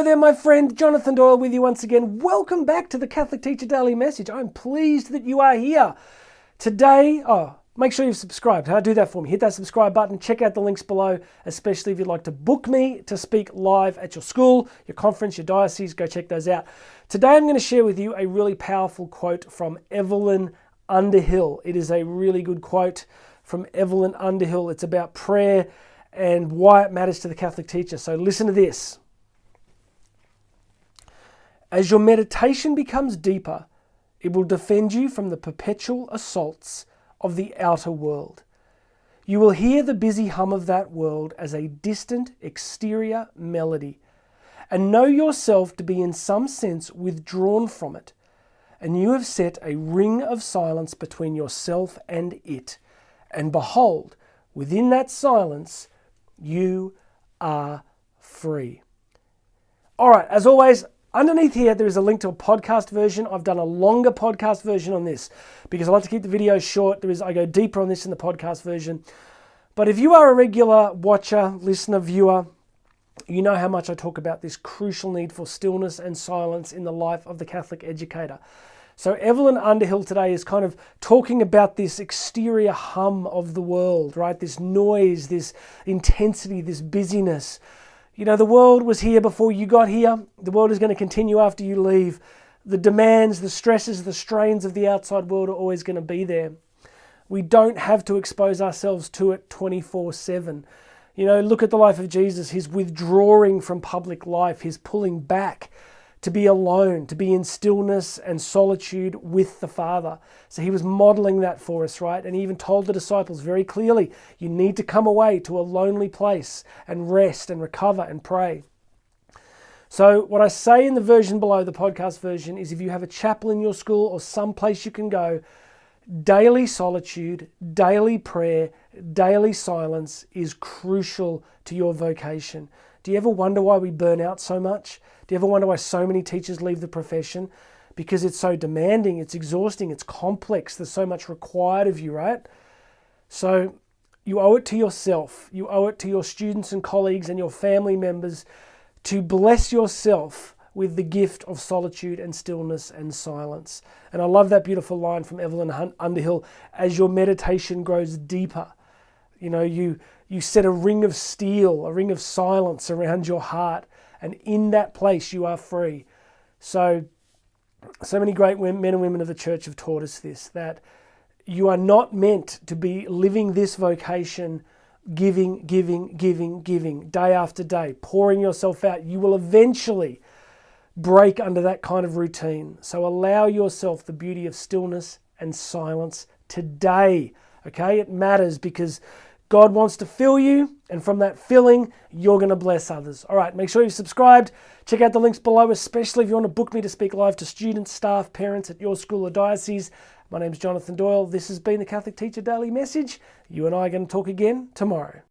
Hello there, my friend. Jonathan Doyle with you once again. Welcome back to the Catholic Teacher Daily Message. I'm pleased that you are here. Today, make sure you've subscribed. Do that for me. Hit that subscribe button. Check out the links below, especially if you'd like to book me to speak live at your school, your conference, your diocese. Go check those out. Today, I'm going to share with you a really powerful quote from Evelyn Underhill. It is a really good quote from Evelyn Underhill. It's about prayer and why it matters to the Catholic teacher. So listen to this. As your meditation becomes deeper, it will defend you from the perpetual assaults of the outer world. You will hear the busy hum of that world as a distant exterior melody, and know yourself to be in some sense withdrawn from it, and you have set a ring of silence between yourself and it, and behold, within that silence, you are free. All right, as always, underneath here, there is a link to a podcast version. I've done a longer podcast version on this because I like to keep the videos short. I go deeper on this in the podcast version. But if you are a regular watcher, listener, viewer, you know how much I talk about this crucial need for stillness and silence in the life of the Catholic educator. So Evelyn Underhill today is kind of talking about this exterior hum of the world, right? This noise, this intensity, this busyness. You know, the world was here before you got here. The world is going to continue after you leave. The demands, the stresses, the strains of the outside world are always going to be there. We don't have to expose ourselves to it 24/7. You know, look at the life of Jesus. His withdrawing from public life, his pulling back to be alone, to be in stillness and solitude with the Father. So he was modeling that for us, right? And he even told the disciples very clearly, you need to come away to a lonely place and rest and recover and pray. So what I say in the version below, the podcast version, is if you have a chapel in your school or some place you can go, daily solitude, daily prayer, daily silence is crucial to your vocation. Do you ever wonder why we burn out so much? Do you ever wonder why so many teachers leave the profession? Because it's so demanding, it's exhausting, it's complex, there's so much required of you, right? So you owe it to yourself, you owe it to your students and colleagues and your family members to bless yourself with the gift of solitude and stillness and silence. And I love that beautiful line from Evelyn Underhill, as your meditation grows deeper. You know, you set a ring of steel, a ring of silence around your heart, and in that place you are free. So many great men and women of the church have taught us this, that you are not meant to be living this vocation, giving, day after day, pouring yourself out. You will eventually break under that kind of routine. So allow yourself the beauty of stillness and silence today. Okay, it matters because God wants to fill you, and from that filling, you're going to bless others. All right, make sure you've subscribed. Check out the links below, especially if you want to book me to speak live to students, staff, parents at your school or diocese. My name's Jonathan Doyle. This has been the Catholic Teacher Daily Message. You and I are going to talk again tomorrow.